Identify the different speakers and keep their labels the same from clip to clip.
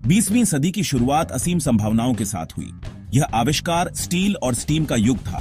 Speaker 1: 20वीं सदी की शुरुआत असीम संभावनाओं के साथ हुई। यह आविष्कार स्टील और स्टीम का युग था।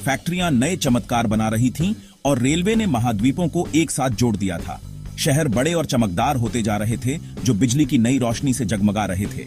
Speaker 1: फैक्ट्रियां नए चमत्कार बना रही थीं और रेलवे ने महाद्वीपों को एक साथ जोड़ दिया था। शहर बड़े और चमकदार होते जा रहे थे, जो बिजली की नई रोशनी से जगमगा रहे थे।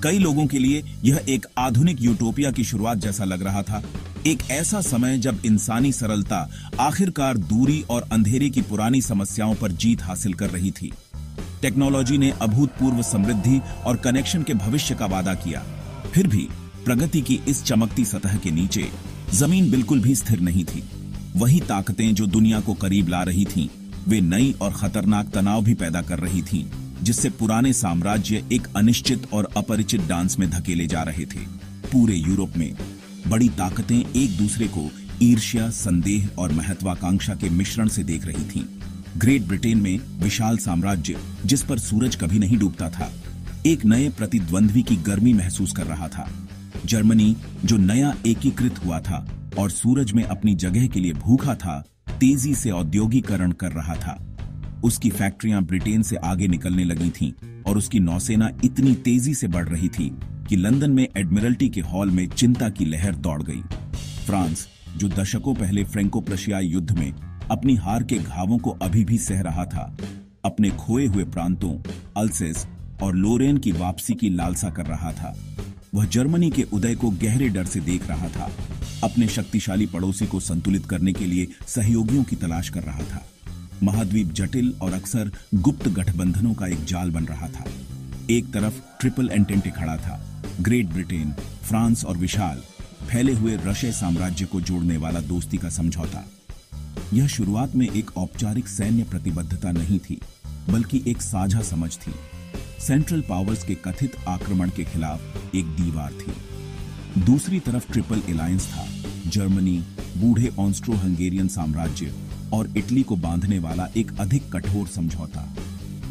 Speaker 1: कई लोगों के लिए यह एक आधुनिक यूटोपिया की शुरुआत जैसा लग रहा था। एक ऐसा समय जब इंसानी सरलता आखिरकार दूरी और अंधेरे की पुरानी समस्याओं पर जीत हासिल कर रही थी। टेक्नोलॉजी ने अभूतपूर्व समृद्धि और कनेक्शन के भविष्य का वादा किया। फिर भी प्रगति की इस चमकती सतह के नीचे जमीन बिल्कुल भी स्थिर नहीं थी। वही ताकतें जो दुनिया को करीब ला रही थीं, वे नई और खतरनाक तनाव भी पैदा कर रही थीं, जिससे पुराने साम्राज्य एक अनिश्चित और अपरिचित डांस में धकेले जा रहे थे। पूरे यूरोप में बड़ी ताकतें एक दूसरे को ईर्ष्या, संदेह और महत्वाकांक्षा के मिश्रण से देख रही थीं। ग्रेट ब्रिटेन में विशाल साम्राज्य, जिस पर सूरज कभी नहीं डूबता था, एक नए प्रतिद्वंद्वी की गर्मी महसूस कर रहा था। जर्मनी, जो नया एकीकृत हुआ था और सूरज में अपनी जगह के लिए भूखा था, तेजी से औद्योगिकरण कर रहा था। उसकी फैक्ट्रियां ब्रिटेन से आगे निकलने लगी थीं और उसकी नौसेना इतनी तेजी से बढ़ रही थी कि लंदन में एडमिरल्टी के हॉल में चिंता की लहर दौड़ गई। फ्रांस, जो दशकों पहले फ्रैंको प्रशियाई युद्ध में अपनी हार के घावों को अभी भी सह रहा था, अपने खोए हुए प्रांतों अल्सेस और लोरेन की वापसी की लालसा कर रहा था। वह जर्मनी के उदय को गहरे डर से देख रहा था, अपने शक्तिशाली पड़ोसी को संतुलित करने के लिए सहयोगियों की तलाश कर रहा था। महाद्वीप जटिल और अक्सर गुप्त गठबंधनों का एक जाल बन रहा था। एक तरफ ट्रिपल एंटेंटे खड़ा था, ग्रेट ब्रिटेन, फ्रांस और विशाल फैले हुए रशिया साम्राज्य को जोड़ने वाला दोस्ती का समझौता। यह शुरुआत में एक औपचारिक सैन्य प्रतिबद्धता नहीं थी, बल्कि एक साझा समझ थी। सेंट्रल पावर्स के कथित आक्रमण के खिलाफ एक दीवार थी। दूसरी तरफ ट्रिपल एलायंस था, जर्मनी, बूढ़े ऑस्ट्रो हंगेरियन साम्राज्य और इटली को बांधने वाला एक अधिक कठोर समझौता।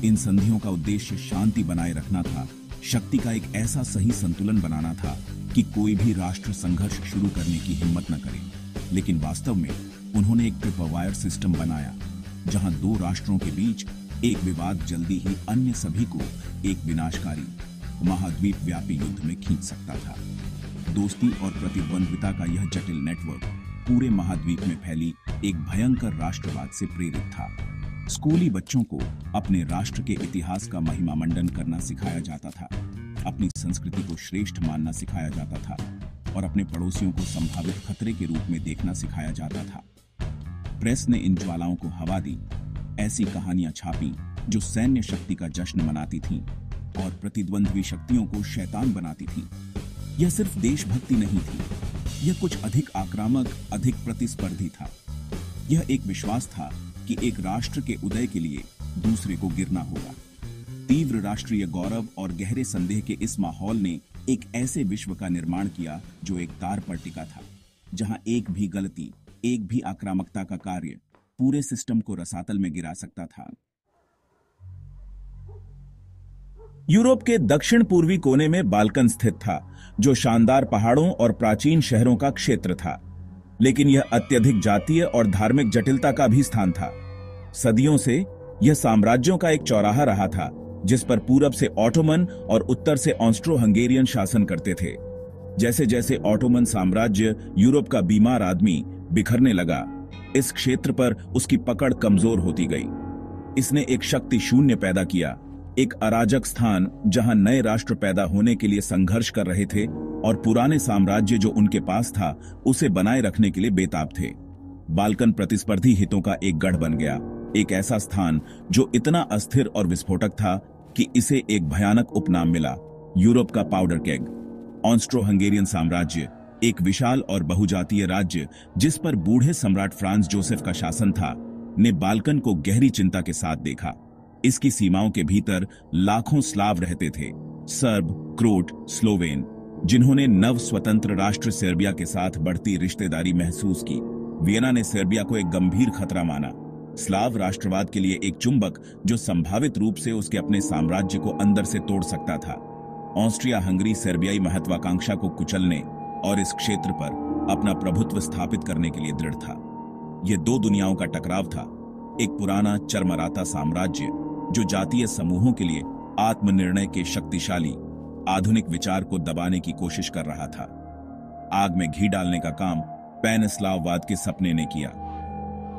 Speaker 1: इन संधियों का उद्देश्य शांति बनाए रखना था, शक्ति का एक ऐसा सही संतुलन बनाना था कि कोई भी राष्ट्र संघर्ष शुरू करने की हिम्मत न करे। लेकिन वास्तव में उन्होंने एक ट्रिपवायर सिस्टम बनाया, जहां दो राष्ट्रों के बीच एक विवाद जल्दी ही अन्य सभी को एक विनाशकारी महाद्वीप व्यापी युद्ध में खींच सकता था। दोस्ती और प्रतिद्वंद्विता का यह जटिल नेटवर्क पूरे महाद्वीप में फैली एक भयंकर राष्ट्रवाद से प्रेरित था। स्कूली बच्चों को अपने राष्ट्र के इतिहास का महिमा मंडन करना सिखाया जाता था, अपनी संस्कृति को श्रेष्ठ मानना सिखाया जाता था और अपने पड़ोसियों को संभावित खतरे के रूप में देखना सिखाया जाता था। प्रेस ने इन ज्वालाओं को हवा दी, ऐसी कहानियां छापी जो सैन्य शक्ति का जश्न मनाती थीं और प्रतिद्वंद्वी शक्तियों को शैतान बनाती थीं। यह सिर्फ देशभक्ति नहीं थी, यह कुछ अधिक आक्रामक, अधिक प्रतिस्पर्धी था। यह एक विश्वास था कि एक राष्ट्र के उदय के लिए दूसरे को गिरना होगा। तीव्र राष्ट्रीय गौरव और गहरे संदेह के इस माहौल ने एक ऐसे विश्व का निर्माण किया जो एक तार पर टिका था, जहां एक भी गलती, एक भी आक्रामकता का कार्य पूरे सिस्टम को रसातल में गिरा सकता था। यूरोप के दक्षिण पूर्वी कोने में बाल्कन स्थित था, जो शानदार पहाड़ों और प्राचीन शहरों का क्षेत्र था, लेकिन यह अत्यधिक जातीय और धार्मिक जटिलता का भी स्थान था। सदियों से यह साम्राज्यों का एक चौराहा रहा था, जिस पर पूरब से ऑटोमन और उत्तर से ऑस्ट्रो हंगेरियन शासन करते थे। जैसे जैसे ऑटोमन साम्राज्य यूरोप का बीमार आदमी बिखरने लगा, इस क्षेत्र पर उसकी पकड़ कमजोर होती गई। इसने एक शक्ति शून्य पैदा किया, एक अराजक स्थान जहां नए राष्ट्र पैदा होने के लिए संघर्ष कर रहे थे और पुराने साम्राज्य जो उनके पास था उसे बनाए रखने के लिए बेताब थे। बाल्कन प्रतिस्पर्धी हितों का एक गढ़ बन गया, एक ऐसा स्थान जो इतना अस्थिर और विस्फोटक था कि इसे एक भयानक उपनाम मिला, यूरोप का पाउडर केग। ऑस्ट्रो हंगेरियन साम्राज्य, एक विशाल और बहुजातीय राज्य जिस पर बूढ़े सम्राट फ्रांस जोसेफ का शासन था, ने बाल्कन को गहरी चिंता के साथ देखा। इसकी सीमाओं के भीतर लाखों स्लाव रहते थे, सर्ब, क्रोट, स्लोवेन, जिन्होंने नव स्वतंत्र राष्ट्र सर्बिया के साथ बढ़ती रिश्तेदारी महसूस की। वियना ने सर्बिया को एक गंभीर खतरा माना, स्लाव राष्ट्रवाद के लिए एक चुंबक जो संभावित रूप से उसके अपने साम्राज्य को अंदर से तोड़ सकता था। ऑस्ट्रिया हंगरी सर्बियाई महत्वाकांक्षा को कुचलने और इस क्षेत्र पर अपना प्रभुत्व स्थापित करने के लिए दृढ़ था। यह दो दुनियाओं का टकराव था, एक पुराना चरमराता साम्राज्य जो जातीय समूहों के लिए आत्मनिर्णय के शक्तिशाली आधुनिक विचार को दबाने की कोशिश कर रहा था। आग में घी डालने का काम पैन स्लाववाद के सपने ने किया।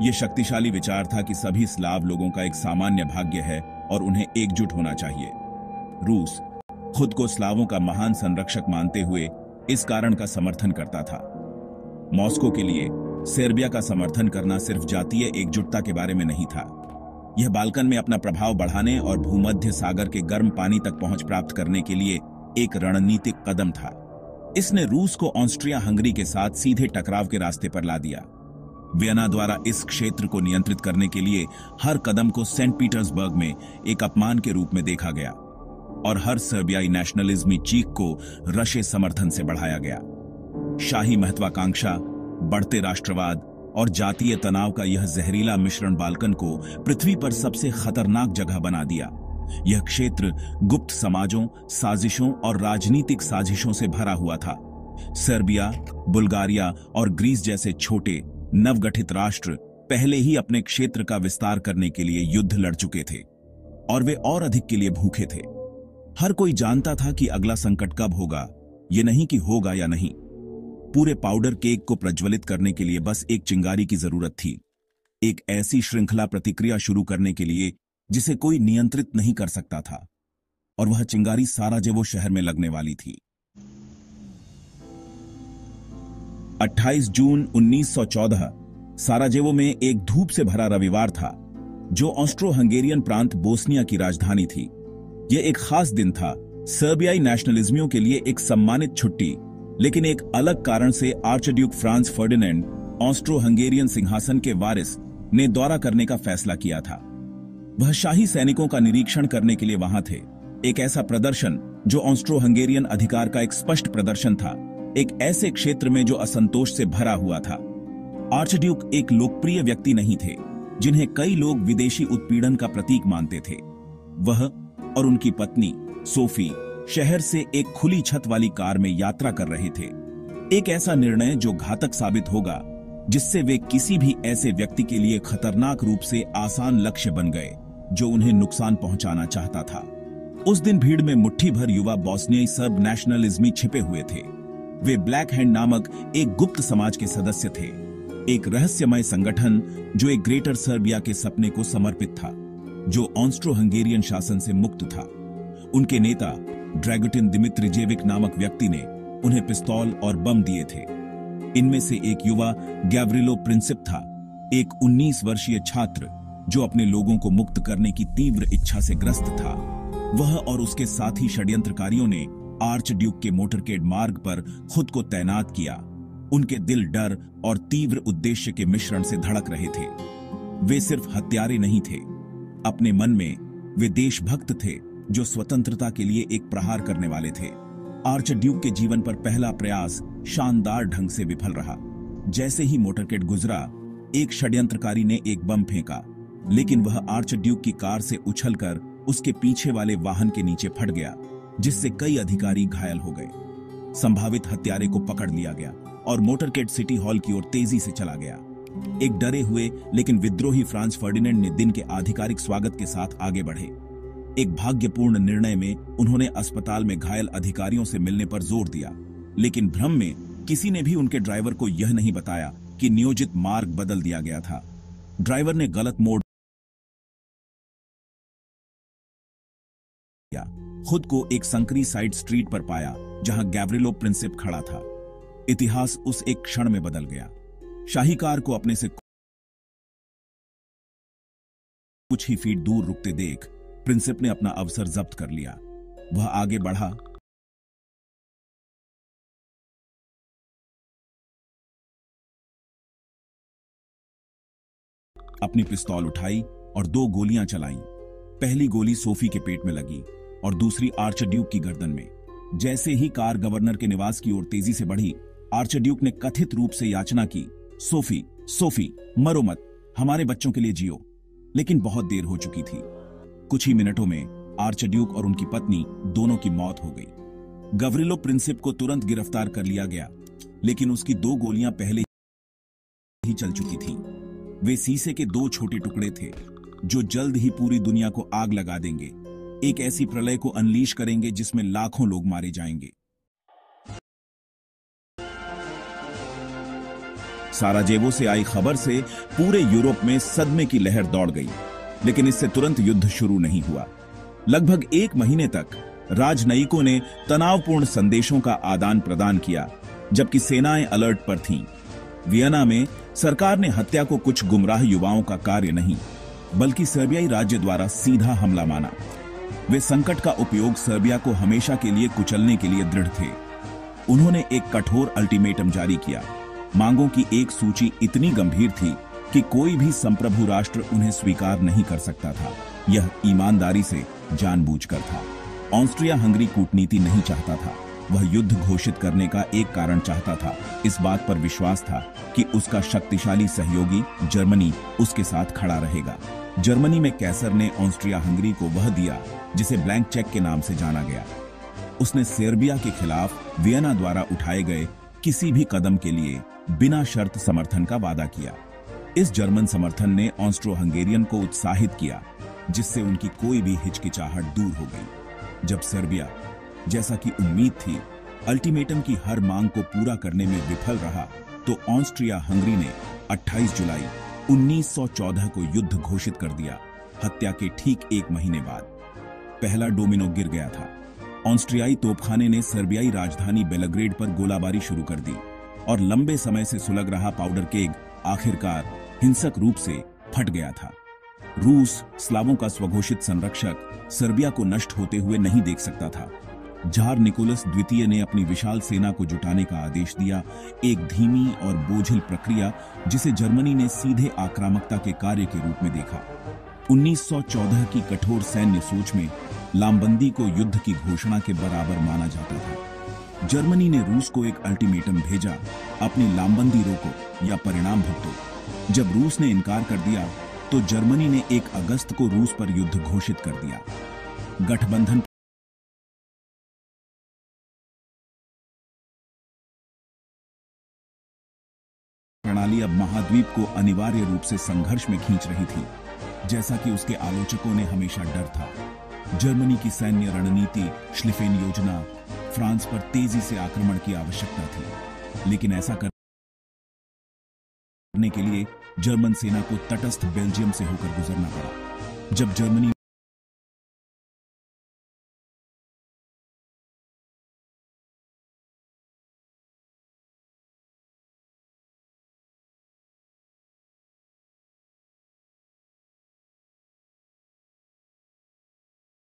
Speaker 1: यह शक्तिशाली विचार था कि सभी स्लाव लोगों का एक सामान्य भाग्य है और उन्हें एकजुट होना चाहिए। रूस खुद को स्लावों का महान संरक्षक मानते हुए इस कारण का समर्थन करता था। मॉस्को के लिए सर्बिया का समर्थन करना सिर्फ जातीय एकजुटता के बारे में नहीं था, यह बाल्कन में अपना प्रभाव बढ़ाने और भूमध्य सागर के गर्म पानी तक पहुंच प्राप्त करने के लिए एक रणनीतिक कदम था। इसने रूस को ऑस्ट्रिया हंगरी के साथ सीधे टकराव के रास्ते पर ला दिया। वियना द्वारा इस क्षेत्र को नियंत्रित करने के लिए हर कदम को सेंट पीटर्सबर्ग में एक अपमान के रूप में देखा गया और हर सर्बियाई नेशनलिज्मी चीख को रशे समर्थन से बढ़ाया गया। शाही महत्वाकांक्षा, बढ़ते राष्ट्रवाद और जातीय तनाव का यह जहरीला मिश्रण बाल्कन को पृथ्वी पर सबसे खतरनाक जगह बना दिया। यह क्षेत्र गुप्त समाजों, साजिशों और राजनीतिक साजिशों से भरा हुआ था। सर्बिया, बुल्गारिया और ग्रीस जैसे छोटे नवगठित राष्ट्र पहले ही अपने क्षेत्र का विस्तार करने के लिए युद्ध लड़ चुके थे और वे और अधिक के लिए भूखे थे। हर कोई जानता था कि अगला संकट कब होगा, ये नहीं कि होगा या नहीं। पूरे पाउडर केक को प्रज्वलित करने के लिए बस एक चिंगारी की जरूरत थी, एक ऐसी श्रृंखला प्रतिक्रिया शुरू करने के लिए जिसे कोई नियंत्रित नहीं कर सकता था, और वह चिंगारी साराजेवो शहर में लगने वाली थी। 28 जून 1914 साराजेवो में एक धूप से भरा रविवार था, जो ऑस्ट्रो हंगेरियन प्रांत बोस्निया की राजधानी थी। यह एक खास दिन था, सर्बियाई नेशनलिज्मियों के लिए एक सम्मानित छुट्टी, लेकिन एक अलग कारण से archduke Franz Ferdinand, Austro Hungarian सिंहासन के वारिस, ने दौरा करने का फैसला किया था। वह शाही सैनिकों का निरीक्षण करने के लिए वहां थे, एक ऐसा प्रदर्शन जो ऑस्ट्रो हंगेरियन अधिकार का एक स्पष्ट प्रदर्शन था, एक ऐसे क्षेत्र में जो असंतोष से भरा हुआ था। आर्चड्यूक एक लोकप्रिय व्यक्ति नहीं थे, जिन्हें कई लोग विदेशी उत्पीड़न का प्रतीक मानते थे। वह और उनकी पत्नी सोफी शहर से एक खुली छत वाली कार में यात्रा कर रहे थे, एक ऐसा निर्णय जो घातक साबित होगा, जिससे वे किसी भी ऐसे व्यक्ति के लिए खतरनाक रूप से आसान लक्ष्य बन गए जो उन्हें नुकसान पहुंचाना चाहता था। उस दिन भीड़ में मुट्ठी भर युवा बोस्नियाई सर्ब नेशनलिज्मी छिपे हुए थे। वे ब्लैक हैंड नामक एक गुप्त समाज के सदस्य थे, एक रहस्यमय संगठन जो एक ग्रेटर सर्बिया के सपने को समर्पित था, जो ऑस्ट्रो हंगेरियन शासन से मुक्त था। उनके नेता ड्रैगुटिन दिमित्रिजेविक नामक व्यक्ति ने उन्हें पिस्तौल और बम दिए थे। इनमें से एक युवा गैव्रिलो प्रिंसिप था, एक 19 वर्षीय छात्र जो अपने लोगों को मुक्त करने की तीव्र इच्छा से ग्रस्त था। वह और उसके साथी षड्यंत्रकारियों ने आर्च ड्यूक के मोटरकेड मार्ग पर खुद को तैनात किया। उनके दिल डर और तीव्र उद्देश्य के मिश्रण से धड़क रहे थे। वे सिर्फ हत्यारे नहीं थे, अपने मन में वे देशभक्त थे जो स्वतंत्रता के लिए एक प्रहार करने वाले थे। आर्च ड्यूक के जीवन पर पहला प्रयास शानदार ढंग से विफल रहा। जैसे ही मोटरकेड गुजरा, एक षड्यंत्रकारी ने एक बम फेंका, लेकिन वह आर्च ड्यूक की कार से उछलकर उसके पीछे वाले वाहन के नीचे फट गया, जिससे कई अधिकारी घायल हो गए। संभावित हत्यारे को पकड़ लिया गया और मोटरकेड सिटी हॉल की ओर तेजी से चला गया। एक डरे हुए लेकिन विद्रोही फ्रांज फर्डिनेंड ने दिन के आधिकारिक स्वागत के साथ आगे बढ़े। एक भाग्यपूर्ण निर्णय में उन्होंने अस्पताल में घायल अधिकारियों से मिलने पर जोर दिया, लेकिन भ्रम में किसी ने भी उनके ड्राइवर को यह नहीं बताया कि नियोजित मार्ग बदल दिया गया था। ड्राइवर ने गलत मोड़ किया, खुद को एक संकरी साइड स्ट्रीट पर पाया जहां गैव्रिलो प्रिंसिप खड़ा था। इतिहास उस एक क्षण में बदल गया। शाहीकार को अपने से कुछ ही फीट दूर रुकते देख प्रिंसिप ने अपना अवसर जब्त कर लिया। वह आगे बढ़ा, अपनी पिस्तौल उठाई और 2 गोलियां चलाईं। पहली गोली सोफी के पेट में लगी और दूसरी आर्चड्यूक की गर्दन में। जैसे ही कार गवर्नर के निवास की ओर तेजी से बढ़ी, आर्चड्यूक ने कथित रूप से याचना की, सोफी, सोफी, मरो मत, हमारे बच्चों के लिए जियो। लेकिन बहुत देर हो चुकी थी। कुछ ही मिनटों में आर्चड्यूक और उनकी पत्नी दोनों की मौत हो गई। गवरिलो प्रिंसिप को तुरंत गिरफ्तार कर लिया गया, लेकिन उसकी 2 गोलियां पहले ही चल चुकी थीं। वे शीशे के 2 छोटे टुकड़े थे जो जल्द ही पूरी दुनिया को आग लगा देंगे। एक ऐसी प्रलय को अनलीश करेंगे जिसमें लाखों लोग मारे जाएंगे। साराजेवो से आई खबर से पूरे यूरोप में सदमे की लहर दौड़ गई, लेकिन इससे तुरंत युद्ध शुरू नहीं हुआ। लगभग 1 महीने तक राजनयिकों ने तनावपूर्ण संदेशों का आदान प्रदान किया, जबकि सेनाएं अलर्ट पर थीं। वियना में सरकार ने हत्या को कुछ गुमराह युवाओं का कार्य नहीं, बल्कि सर्बियाई राज्य द्वारा सीधा हमला माना। वे संकट का उपयोग सर्बिया को हमेशा के लिए कुचलने के लिए दृढ़ थे। उन्होंने एक कठोर अल्टीमेटम जारी किया। मांगों की एक सूची इतनी गंभीर थी कि कोई भी संप्रभु राष्ट्र उन्हें स्वीकार नहीं कर सकता था। यह ईमानदारी से जानबूझकर था। ऑस्ट्रिया हंगरी कूटनीति नहीं चाहता था, वह युद्ध घोषित करने का एक कारण चाहता था। इस बात पर विश्वास था कि उसका शक्तिशाली सहयोगी जर्मनी उसके साथ खड़ा रहेगा। जर्मनी में कैसर ने ऑस्ट्रिया हंगरी को वह दिया जिसे ब्लैंक चेक के नाम से जाना गया। उसने सर्बिया के खिलाफ वियना द्वारा उठाए गए किसी भी कदम के लिए बिना शर्त समर्थन का वादा किया। इस जर्मन समर्थन ने ऑस्ट्रो हंगेरियन को उत्साहित किया, जिससे उनकी कोई भी हिचकिचाहट दूर हो गई। जब सर्बिया, जैसा कि उम्मीद थी, अल्टीमेटम की हर मांग को पूरा करने में विफल रहा, तो ऑस्ट्रिया हंगरी ने 28 जुलाई 1914 को युद्ध घोषित कर दिया। हत्या के ठीक 1 महीने बाद पहला डोमिनो गिर गया था। ऑस्ट्रियाई तोपखाने ने सर्बियाई राजधानी बेलग्रेड पर गोलाबारी शुरू कर दी और लंबे समय से सुलग रहा पाउडर केग आखिरकार हिंसक रूप से फट गया था। रूस, स्लावों का स्वघोषित संरक्षक, सर्बिया को नष्ट होते हुए नहीं देख सकता था। जार निकोलस द्वितीय ने अपनी विशाल सेना को जुटाने का आदेश दिया, एक धीमी और बोझिल प्रक्रिया जिसे जर्मनी ने सीधे आक्रामकता के कार्य के रूप में देखा। 1914 की कठोर सैन्य सोच में लामबंदी को युद्ध की घोषणा के बराबर माना जाता था। जर्मनी ने रूस को एक अल्टीमेटम भेजा, अपनी लामबंदी रोको या परिणाम भुगतो। जब रूस ने इनकार कर दिया तो जर्मनी ने 1 अगस्त को रूस पर युद्ध घोषित कर दिया। गठबंधन प्रणाली अब महाद्वीप को अनिवार्य रूप से संघर्ष में खींच रही थी, जैसा कि उसके आलोचकों ने हमेशा डर था। जर्मनी की सैन्य रणनीति, श्लिफेन योजना, फ्रांस पर तेजी से आक्रमण की आवश्यकता थी, लेकिन ऐसा करने के लिए जर्मन सेना को तटस्थ बेल्जियम से होकर गुजरना पड़ा। जब जर्मनी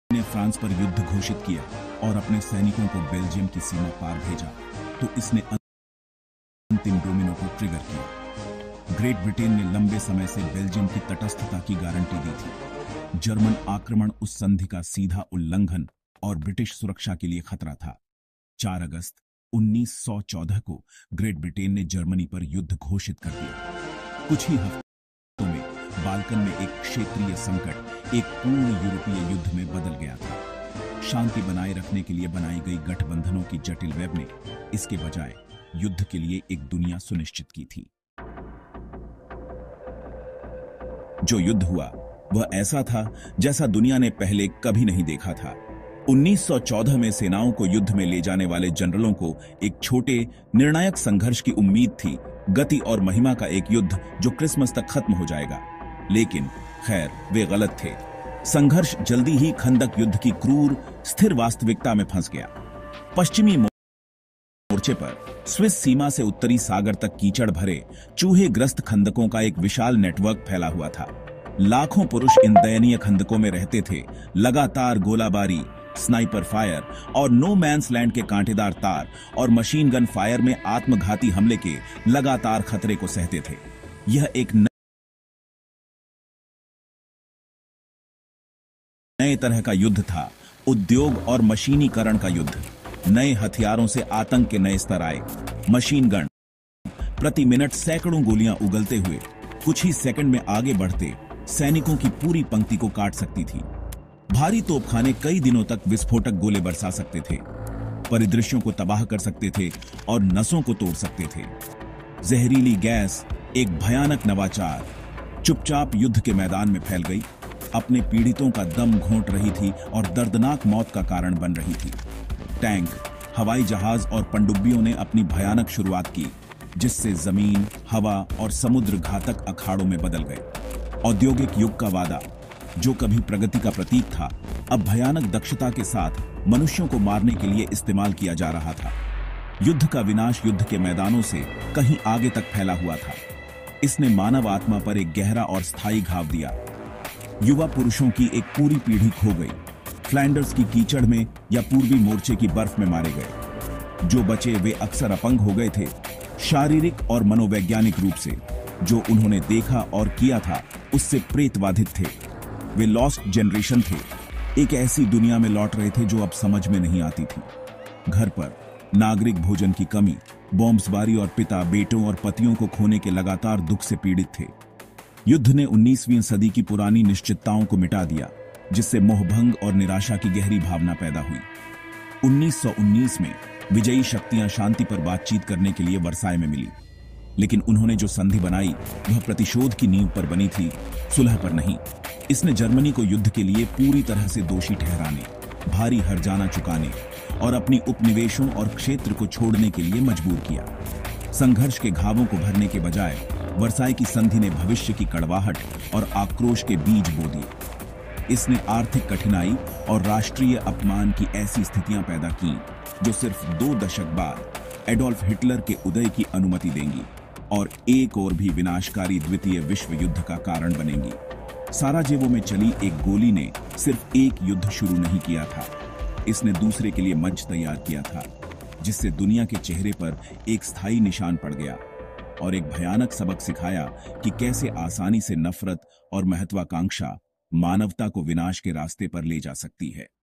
Speaker 1: ने फ्रांस पर युद्ध घोषित किया और अपने सैनिकों को बेल्जियम की सीमा पार भेजा, तो इसने अंतिम डोमिनो को ट्रिगर किया। ग्रेट ब्रिटेन ने लंबे समय से बेल्जियम की तटस्थता की गारंटी दी थी। जर्मन आक्रमण उस संधि का सीधा उल्लंघन और ब्रिटिश सुरक्षा के लिए खतरा था। 4 अगस्त 1914 को ग्रेट ब्रिटेन ने जर्मनी पर युद्ध घोषित कर दिया। कुछ ही हफ्तों में बाल्कन में एक क्षेत्रीय संकट एक पूर्ण यूरोपीय युद्ध में बदल गया था। शांति बनाए रखने के लिए बनाई गई गठबंधनों की जटिल वेब ने इसके बजाय युद्ध के लिए एक दुनिया सुनिश्चित की थी। जो युद्ध हुआ वह ऐसा था जैसा दुनिया ने पहले कभी नहीं देखा था। 1914 में सेनाओं को युद्ध में ले जाने वाले जनरलों को एक छोटे निर्णायक संघर्ष की उम्मीद थी, गति और महिमा का एक युद्ध जो क्रिसमस तक खत्म हो जाएगा। लेकिन खैर, वे गलत थे। संघर्ष जल्दी ही खंदक युद्ध की क्रूर स्थिर वास्तविकता में फंस गया। पश्चिमी मोर्चे पर स्विस सीमा से उत्तरी सागर तक कीचड़ भरे चूहे ग्रस्त खंदकों का एक विशाल नेटवर्क फैला हुआ था। लाखों पुरुष इन दयनीय खंदकों में रहते थे। लगातार गोलाबारी, स्नाइपर फायर और नो मैंस लैंड के कांटेदार तार और मशीन गन फायर में आत्मघाती हमले के लगातार खतरे को सहते थे। यह एक नए तरह का युद्ध था, उद्योग और मशीनीकरण का युद्ध। नए हथियारों से आतंक के नए स्तर आए। मशीन गन प्रति मिनट सैकड़ों गोलियां उगलते हुए कुछ ही सेकंड में आगे बढ़ते सैनिकों की पूरी पंक्ति को काट सकती थी। भारी तोपखाने कई दिनों तक विस्फोटक गोले बरसा सकते थे, परिदृश्यों को तबाह कर सकते थे और नसों को तोड़ सकते थे। जहरीली गैस, एक भयानक नवाचार, चुपचाप युद्ध के मैदान में फैल गई। अपने पीड़ितों का दम घोंट रही थी और दर्दनाक मौत का कारण बन रही थी। टैंक, हवाई जहाज और पनडुब्बियों ने अपनी भयानक शुरुआत की, जिससे जमीन, हवा और समुद्र घातक अखाड़ों में बदल गए। औद्योगिक युग का वादा, जो कभी प्रगति का प्रतीक था, अब भयानक दक्षता के साथ मनुष्यों को मारने के लिए इस्तेमाल किया जा रहा था। युद्ध का विनाश युद्ध के मैदानों से कहीं आगे तक फैला हुआ था। इसने मानव आत्मा पर एक गहरा और स्थायी घाव दिया। युवा पुरुषों की एक पूरी पीढ़ी खो गई, फ्लैंडर्स की कीचड़ में या पूर्वी मोर्चे की बर्फ में मारे गए। जो बचे वे अक्सर अपंग हो गए थे, शारीरिक और मनोवैज्ञानिक रूप से। जो उन्होंने देखा और किया था उससे प्रेतबाधित थे। वे लॉस्ट जनरेशन थे, एक ऐसी दुनिया में लौट रहे थे जो अब समझ में नहीं आती थी। घर पर नागरिक भोजन की कमी, बॉम्बसबारी और पिता, बेटों और पतियों को खोने के लगातार दुख से पीड़ित थे। युद्ध ने 19वीं सदी की पुरानी निश्चितताओं को मिटा दिया, जिससे मोहभंग और निराशा की गहरी भावना पैदा हुई। 1919 में विजयी शक्तियां शांति पर बातचीत करने के लिए वर्साय में मिली, लेकिन उन्होंने जो संधि बनाई वह प्रतिशोध की नींव पर बनी थी, सुलह पर नहीं। इसने जर्मनी को युद्ध के लिए पूरी तरह से दोषी ठहराने, भारी हर्जाना चुकाने और अपनी उपनिवेशों और क्षेत्र को छोड़ने के लिए मजबूर किया। संघर्ष के घावों को भरने के बजाय वर्साय की संधि ने भविष्य की कड़वाहट और आक्रोश के बीज बो दिए। इसने आर्थिक कठिनाई और राष्ट्रीय अपमान की ऐसी स्थितियां पैदा की जो सिर्फ 2 दशक बाद एडोल्फ हिटलर के उदय की अनुमति देंगी और एक और भी विनाशकारी द्वितीय विश्व युद्ध का कारण बनेंगी। साराजेवो में चली एक गोली ने सिर्फ एक युद्ध शुरू नहीं किया था, इसने दूसरे के लिए मंच तैयार किया था, जिससे दुनिया के चेहरे पर एक स्थायी निशान पड़ गया और एक भयानक सबक सिखाया कि कैसे आसानी से नफरत और महत्वाकांक्षा मानवता को विनाश के रास्ते पर ले जा सकती है।